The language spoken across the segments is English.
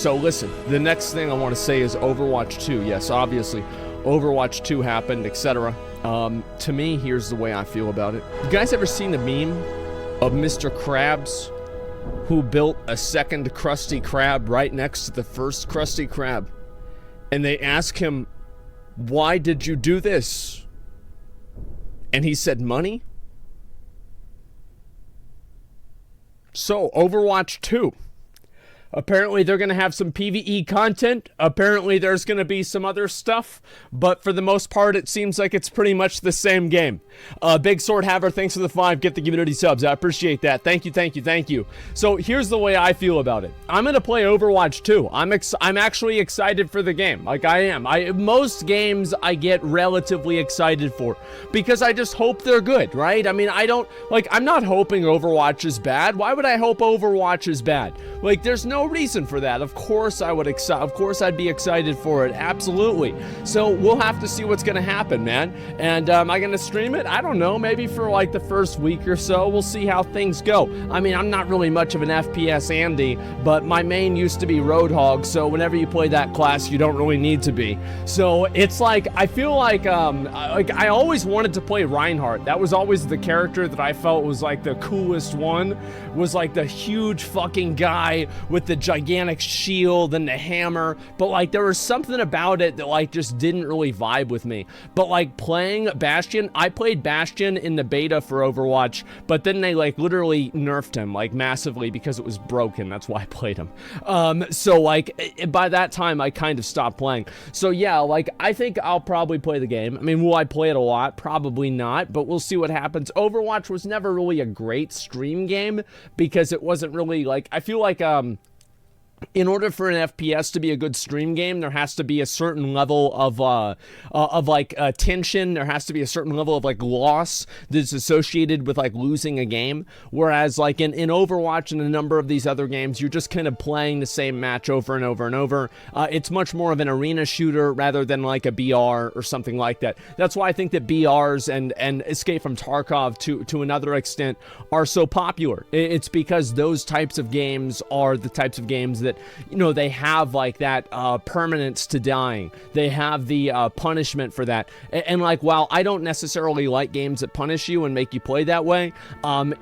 So listen, the next thing I want to say is Overwatch 2. Yes, obviously, Overwatch 2 happened, etc. To me, here's the way I feel about it. You guys ever seen the meme of Mr. Krabs, who built a second Krusty Krab right next to the first Krusty Krab? And they ask him, why did you do this? And he said, money? So, Overwatch 2. Apparently, they're going to have some PvE content. Apparently, there's going to be some other stuff. But for the most part, it seems like it's pretty much the same game. Big Sword Haver, thanks for the 5. Get the community subs. I appreciate that. Thank you, thank you, thank you. So, here's the way I feel about it. I'm going to play Overwatch 2. I'm actually excited for the game. Like, I am. Most games I get relatively excited for. Because I just hope they're good, right? I mean, I'm not hoping Overwatch is bad. Why would I hope Overwatch is bad? Like, there's no reason for that. Of course I'd be excited for it. Absolutely. So we'll have to see what's gonna happen, man. And am I gonna stream it? I don't know, maybe for like the first week or so. We'll see how things go. I mean, I'm not really much of an FPS Andy, but my main used to be Roadhog, so whenever you play that class, you don't really need to be. So it's like, I feel like I always wanted to play Reinhardt. That was always the character that I felt was like the coolest one, was like the huge fucking guy with the gigantic shield and the hammer, but like there was something about it that like just didn't really vibe with me. But like playing Bastion, I played Bastion in the beta for Overwatch, but then they like literally nerfed him like massively because it was broken. That's why I played him. So like by that time I kind of stopped playing. So yeah, like I think I'll probably play the game. I mean, will I play it a lot? Probably not, but we'll see what happens. Overwatch was never really a great stream game because it wasn't really like, I feel like in order for an FPS to be a good stream game, there has to be a certain level of tension. There has to be a certain level of like loss that's associated with like losing a game. Whereas like in Overwatch and a number of these other games, you're just kind of playing the same match over and over and over. It's much more of an arena shooter rather than like a BR or something like that. That's why I think that BRs and Escape from Tarkov to another extent are so popular. It's because those types of games are the types of games that, you know, they have like that permanence to dying. They have the punishment for that. And like, while I don't necessarily like games that punish you and make you play that way,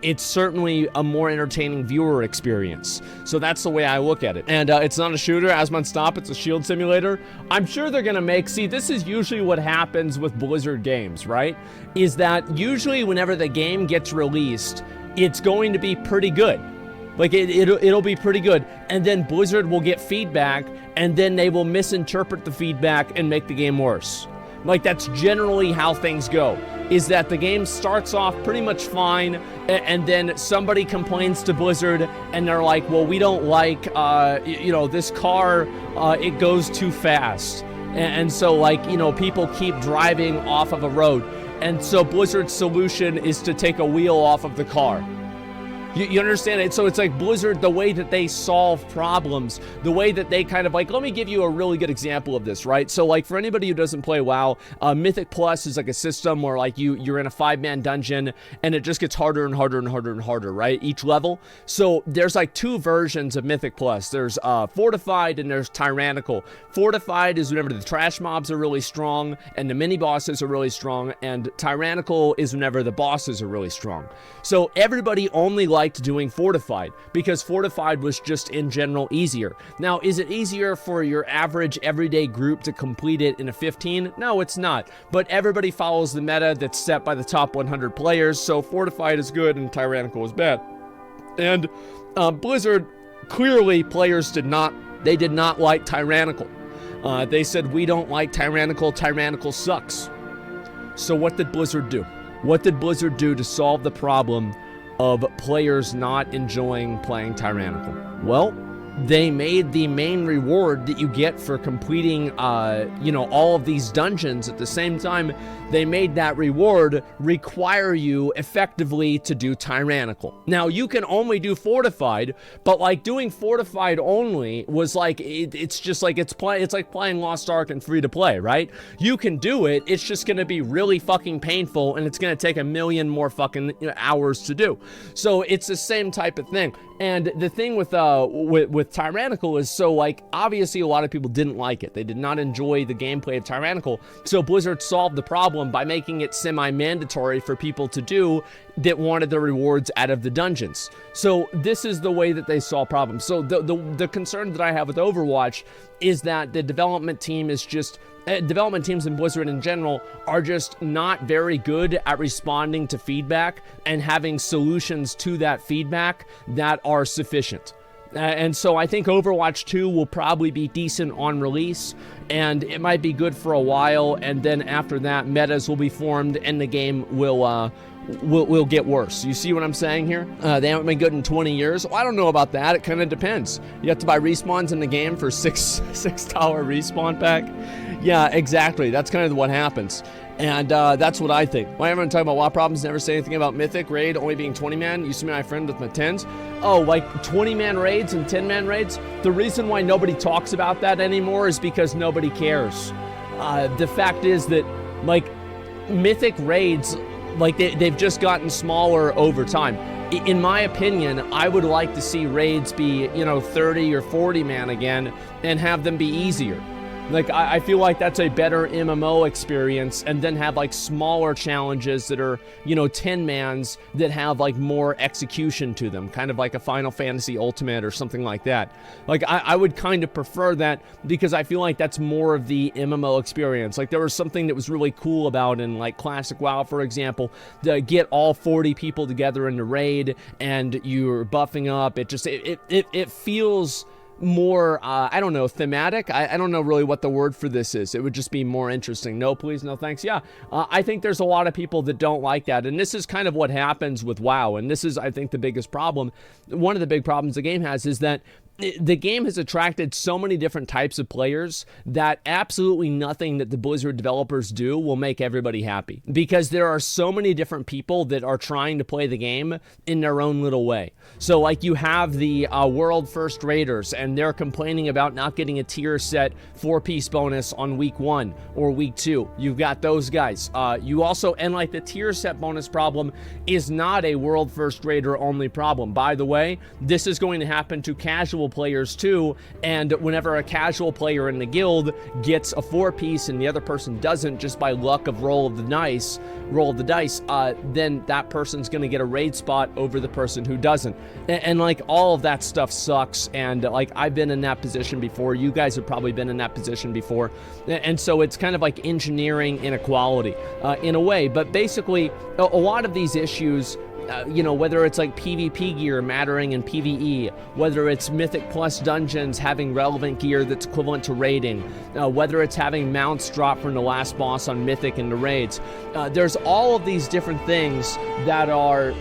it's certainly a more entertaining viewer experience. So that's the way I look at it. And it's not a shooter, Asmongold, stop, it's a shield simulator. I'm sure they're gonna make, see, this is usually what happens with Blizzard games, right? Is that usually whenever the game gets released, it's going to be pretty good. Like, it'll be pretty good. And then Blizzard will get feedback, and then they will misinterpret the feedback and make the game worse. Like, that's generally how things go, is that the game starts off pretty much fine, and then somebody complains to Blizzard, and they're like, well, we don't like, you know, this car, it goes too fast. And so, like, you know, people keep driving off of a road. And so Blizzard's solution is to take a wheel off of the car. You understand it? So it's like Blizzard, the way that they solve problems, the way that they kind of like, let me give you a really good example of this, right? So like for anybody who doesn't play WoW, Mythic Plus is like a system where like you're in a 5-man dungeon and it just gets harder and harder and harder and harder, right? Each level. So there's like 2 versions of Mythic Plus. There's Fortified and there's Tyrannical. Fortified is whenever the trash mobs are really strong and the mini bosses are really strong, and Tyrannical is whenever the bosses are really strong. So everybody only liked doing Fortified because Fortified was just in general easier. Now, is it easier for your average everyday group to complete it in a 15? No, it's not. But everybody follows the meta that's set by the top 100 players, so Fortified is good and Tyrannical is bad. And Blizzard, clearly players did not like Tyrannical. They said, we don't like Tyrannical, Tyrannical sucks. So what did Blizzard do? What did Blizzard do to solve the problem of players not enjoying playing Tyrannical? Well, they made the main reward that you get for completing, you know, all of these dungeons at the same time. They made that reward require you effectively to do Tyrannical. Now, you can only do Fortified, but like doing Fortified only was like, it's just like, it's like playing Lost Ark and free to play, right? You can do it, it's just gonna be really fucking painful and it's gonna take a million more fucking hours to do. So it's the same type of thing. And the thing with Tyrannical is, so like, obviously a lot of people didn't like it. They did not enjoy the gameplay of Tyrannical. So Blizzard solved the problem by making it semi-mandatory for people to do that wanted the rewards out of the dungeons. So this is the way that they solve problems. So the concern that I have with Overwatch is that the development team is just development teams in Blizzard in general are just not very good at responding to feedback and having solutions to that feedback that are sufficient. And so I think Overwatch 2 will probably be decent on release, and it might be good for a while, and then after that, metas will be formed, and the game will get worse. You see what I'm saying here? They haven't been good in 20 years. Well, I don't know about that. It kind of depends. You have to buy respawns in the game for $6 respawn pack. Yeah, exactly. That's kind of what happens. And that's what I think. Why everyone talking about WoW problems, never say anything about Mythic Raid only being 20-man? Used to be my friend with my 10s. Oh, like 20-man raids and 10-man raids? The reason why nobody talks about that anymore is because nobody cares. The fact is that, like, Mythic raids, like, they've just gotten smaller over time. In my opinion, I would like to see raids be, 30 or 40-man again and have them be easier. Like, I feel like that's a better MMO experience, and then have, like, smaller challenges that are, 10-mans that have, like, more execution to them, kind of like a Final Fantasy Ultimate or something like that. Like, I would kind of prefer that, because I feel like that's more of the MMO experience. Like, there was something that was really cool about in, like, Classic WoW, for example, to get all 40 people together in the raid, and you're buffing up. It just, it feels more, I don't know, thematic. I don't know really what the word for this is. It would just be more interesting. No, please, no thanks. Yeah, I think there's a lot of people that don't like that. And this is kind of what happens with WoW. And this is, I think, the biggest problem. One of the big problems the game has is that the game has attracted so many different types of players that absolutely nothing that the Blizzard developers do will make everybody happy, because there are so many different people that are trying to play the game in their own little way. So, like, you have the world first raiders, and they're complaining about not getting a tier set 4-piece bonus on week 1 or week 2. You've got those guys. You also, and like, the tier set bonus problem is not a world first raider only problem. By the way, this is going to happen to casual players too, and whenever a casual player in the guild gets a 4-piece and the other person doesn't, just by luck of roll of the dice, then that person's gonna get a raid spot over the person who doesn't. And like, all of that stuff sucks, and like, I've been in that position before. You guys have probably been in that position before, and so it's kind of like engineering inequality in a way. But basically, a lot of these issues, whether it's like PvP gear mattering in PvE, whether it's Mythic Plus dungeons having relevant gear that's equivalent to raiding, whether it's having mounts drop from the last boss on Mythic in the raids, there's all of these different things that are,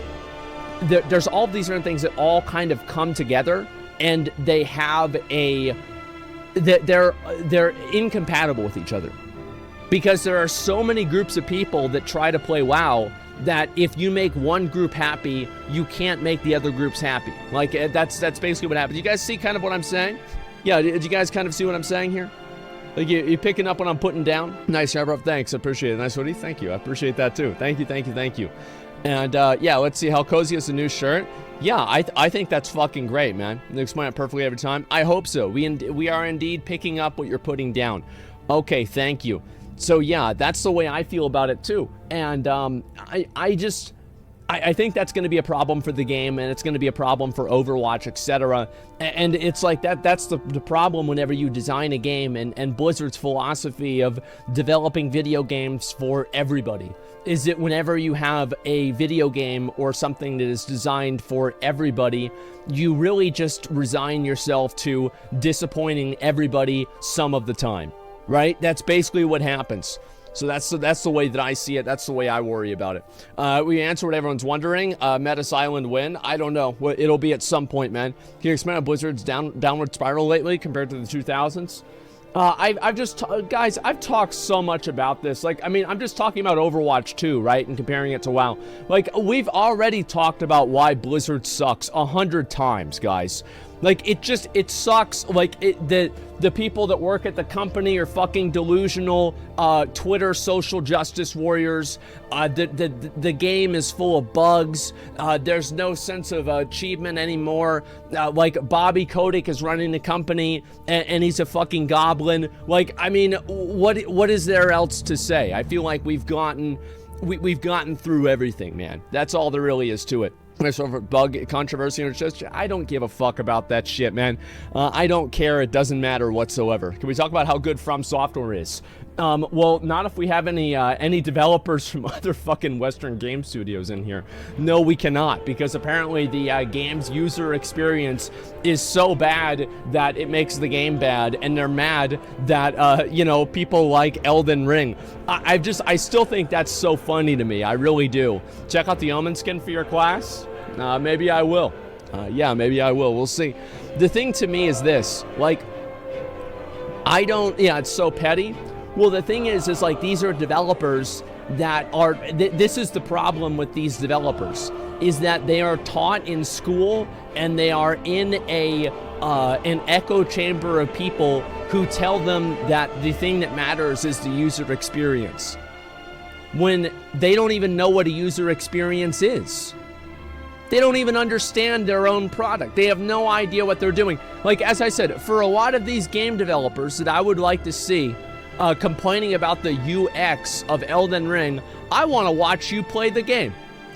there's all of these different things that all kind of come together, and they have they're incompatible with each other. Because there are so many groups of people that try to play WoW that if you make one group happy, you can't make the other groups happy. Like, that's basically what happens. You guys see kind of what I'm saying? Yeah, did you guys kind of see what I'm saying here? Like, you picking up what I'm putting down? Nice, bro. Thanks, I appreciate it. Nice hoodie, thank you. I appreciate that too. Thank you. And yeah, let's see, how cozy is the new shirt? Yeah, I think that's fucking great, man. They explain it perfectly every time. I hope so. We are indeed picking up what you're putting down. Okay, thank you. So yeah, that's the way I feel about it too. And I think that's going to be a problem for the game, and it's going to be a problem for Overwatch, etc. And it's like that's the problem whenever you design a game, and Blizzard's philosophy of developing video games for everybody is that whenever you have a video game or something that is designed for everybody, you really just resign yourself to disappointing everybody some of the time. Right? That's basically what happens. So that's the way that I see it. That's the way I worry about it. We answer what everyone's wondering. Metis Island win? I don't know. It'll be at some point, man. Can you explain how Blizzard's downward spiral lately compared to the 2000s? Guys, I've talked so much about this. Like, I mean, I'm just talking about Overwatch 2, right? And comparing it to WoW. Like, we've already talked about why Blizzard sucks 100 times, guys. Like, it sucks. Like, the people that work at the company are fucking delusional, Twitter social justice warriors. The game is full of bugs. There's no sense of achievement anymore. Like, Bobby Kotick is running the company, and he's a fucking goblin. Like, I mean, what is there else to say? I feel like we've gotten through everything, man. That's all there really is to it. Sort of bug controversy, or just, I don't give a fuck about that shit, man. I don't care. It doesn't matter whatsoever. Can we talk about how good From Software is? Well, not if we have any developers from other fucking Western game studios in here. No, we cannot, because apparently the game's user experience is so bad that it makes the game bad, and they're mad that people like Elden Ring. I still think that's so funny to me. I really do. Check out the Omen skin for your class. Maybe I will. Yeah, maybe I will. We'll see. The thing to me is this, like, it's so petty. Well, the thing is like, these are developers that are, this is the problem with these developers, is that they are taught in school, and they are in an echo chamber of people who tell them that the thing that matters is the user experience, when they don't even know what a user experience is. They don't even understand their own product. They have no idea what they're doing. Like, as I said, for a lot of these game developers that I would like to see complaining about the UX of Elden Ring, I want to watch you play the game.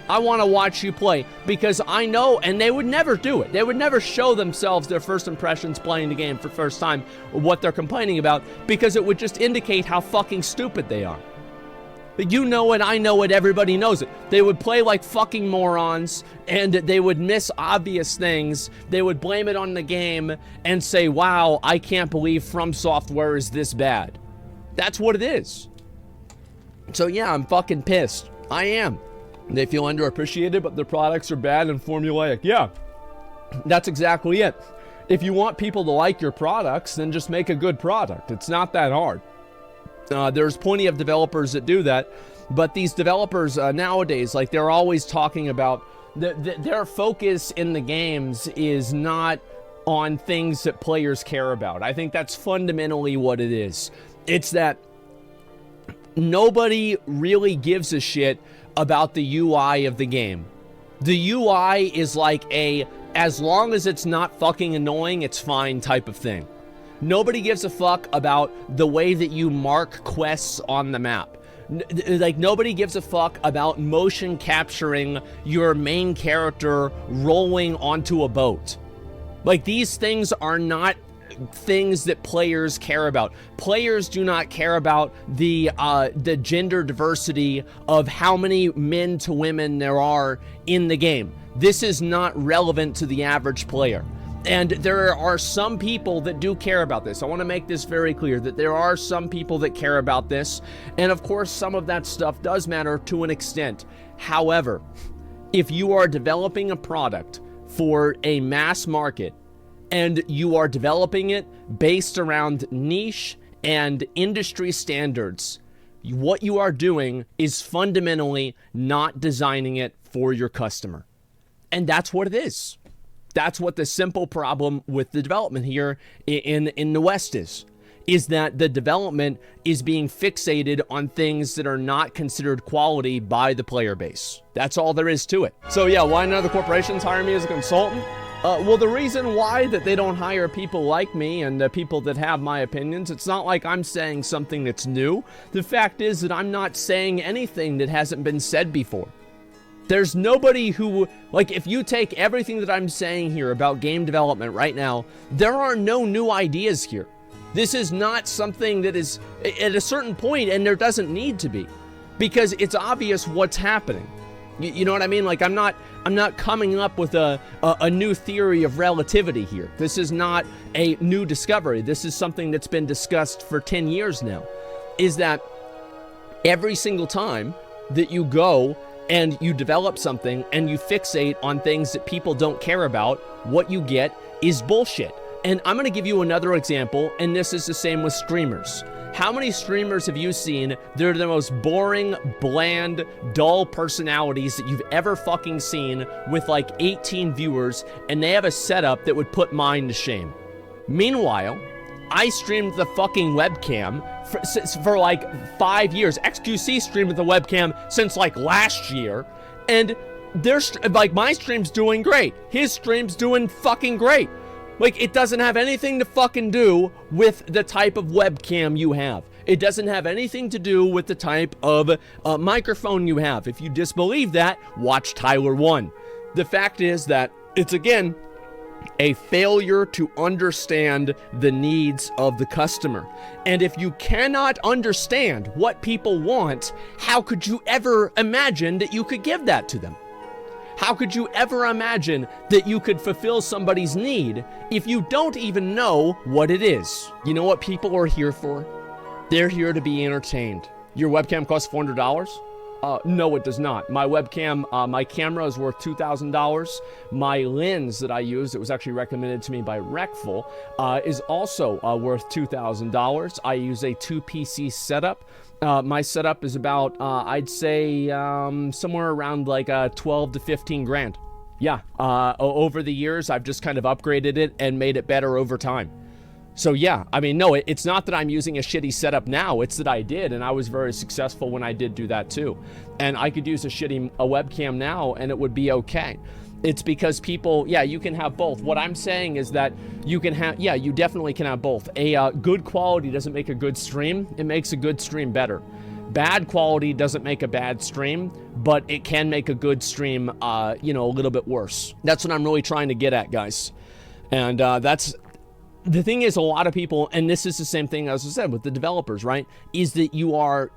I want to watch you play, because I know, and they would never do it. They would never show themselves their first impressions playing the game for the first time, what they're complaining about, because it would just indicate how fucking stupid they are. You know it, I know it, everybody knows it. They would play like fucking morons, and they would miss obvious things. They would blame it on the game and say, wow, I can't believe From Software is this bad. That's what it is. So yeah, I'm fucking pissed. I am. They feel underappreciated, but their products are bad and formulaic. Yeah, that's exactly it. If you want people to like your products, then just make a good product. It's not that hard. There's plenty of developers that do that, but these developers nowadays, like, they're always talking about their focus in the games is not on things that players care about. I think that's fundamentally what it is. It's that nobody really gives a shit about the UI of the game. The UI is like as long as it's not fucking annoying, it's fine type of thing. Nobody gives a fuck about the way that you mark quests on the map. Like, nobody gives a fuck about motion capturing your main character rolling onto a boat. Like, these things are not things that players care about. Players do not care about the gender diversity of how many men to women there are in the game. This is not relevant to the average player. And there are some people that do care about this. I want to make this very clear, that there are some people that care about this. And of course, some of that stuff does matter to an extent. However, if you are developing a product for a mass market, and you are developing it based around niche and industry standards, what you are doing is fundamentally not designing it for your customer. And that's what it is. That's what the simple problem with the development here in the West is that the development is being fixated on things that are not considered quality by the player base. That's all there is to it. So yeah, why none of the corporations hire me as a consultant? Well, the reason why that they don't hire people like me and the people that have my opinions, it's not like I'm saying something that's new. The fact is that I'm not saying anything that hasn't been said before. There's nobody who, like, if you take everything that I'm saying here about game development right now, there are no new ideas here. This is not something that is at a certain point, and there doesn't need to be, because it's obvious what's happening. You know what I mean? Like, I'm not coming up with a new theory of relativity here. This is not a new discovery. This is something that's been discussed for 10 years now, is that every single time that you go and you develop something and you fixate on things that people don't care about, what you get is bullshit. And I'm going to give you another example, and this is the same with streamers. How many streamers have you seen? They're the most boring, bland, dull personalities that you've ever fucking seen with like 18 viewers, and they have a setup that would put mine to shame. Meanwhile, I streamed the fucking webcam for like 5 years. XQC streamed with the webcam since like last year, and like my stream's doing great. His stream's doing fucking great. Like, it doesn't have anything to fucking do with the type of webcam you have. It doesn't have anything to do with the type of microphone you have. If you disbelieve that, watch Tyler 1. The fact is that it's, again, a failure to understand the needs of the customer. And if you cannot understand what people want, how could you ever imagine that you could give that to them? How could you ever imagine that you could fulfill somebody's need if you don't even know what it is? You know what people are here for? They're here to be entertained. Your webcam costs $400? No, it does not. My webcam, my camera is worth $2,000. My lens that I use, that was actually recommended to me by Recful, is also worth $2,000. I use a 2-PC setup. My setup is about, I'd say, somewhere around like 12 to 15 grand. Yeah, over the years, I've just kind of upgraded it and made it better over time. So yeah, I mean, no, it's not that I'm using a shitty setup now, it's that I did, and I was very successful when I did do that too. And I could use a webcam now, and it would be okay. It's because people, yeah, you can have both. What I'm saying is that you can have, yeah, you definitely can have both. A good quality doesn't make a good stream, it makes a good stream better. Bad quality doesn't make a bad stream, but it can make a good stream, you know, a little bit worse. That's what I'm really trying to get at, guys. And that's... The thing is, a lot of people, and this is the same thing as I said with the developers, right? Is that you are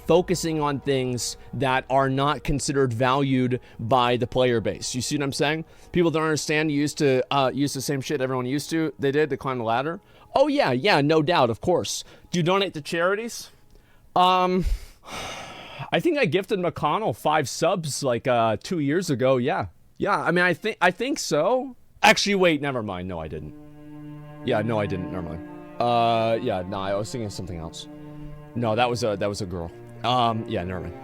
focusing on things that are not considered valued by the player base. You see what I'm saying? People don't understand. You used to use the same shit everyone used to. They did to climb the ladder. Oh yeah, no doubt, of course. Do you donate to charities? I think I gifted McConnell 5 subs like 2 years ago. Yeah. I mean, I think so. Actually, wait, never mind. No, I didn't. Yeah, no, I didn't. Never mind. Yeah, no, I was thinking of something else. No, that was a girl. Yeah, never mind.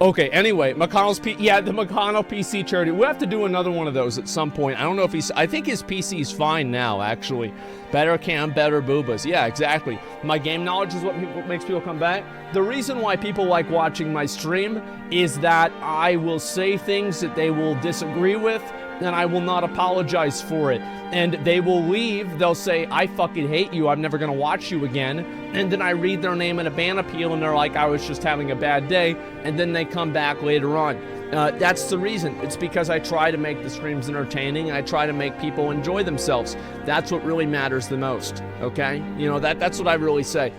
Okay, anyway, the McConnell PC charity. We'll have to do another one of those at some point. I don't know if I think his PC's fine now, actually. Better cam, better boobas. Yeah, exactly. My game knowledge is what makes people come back. The reason why people like watching my stream is that I will say things that they will disagree with, and I will not apologize for it. And they will leave, they'll say, I fucking hate you, I'm never gonna watch you again. And then I read their name in a ban appeal and they're like, I was just having a bad day. And then they come back later on. That's the reason. It's because I try to make the streams entertaining. I try to make people enjoy themselves. That's what really matters the most, okay? You know, that's what I really say.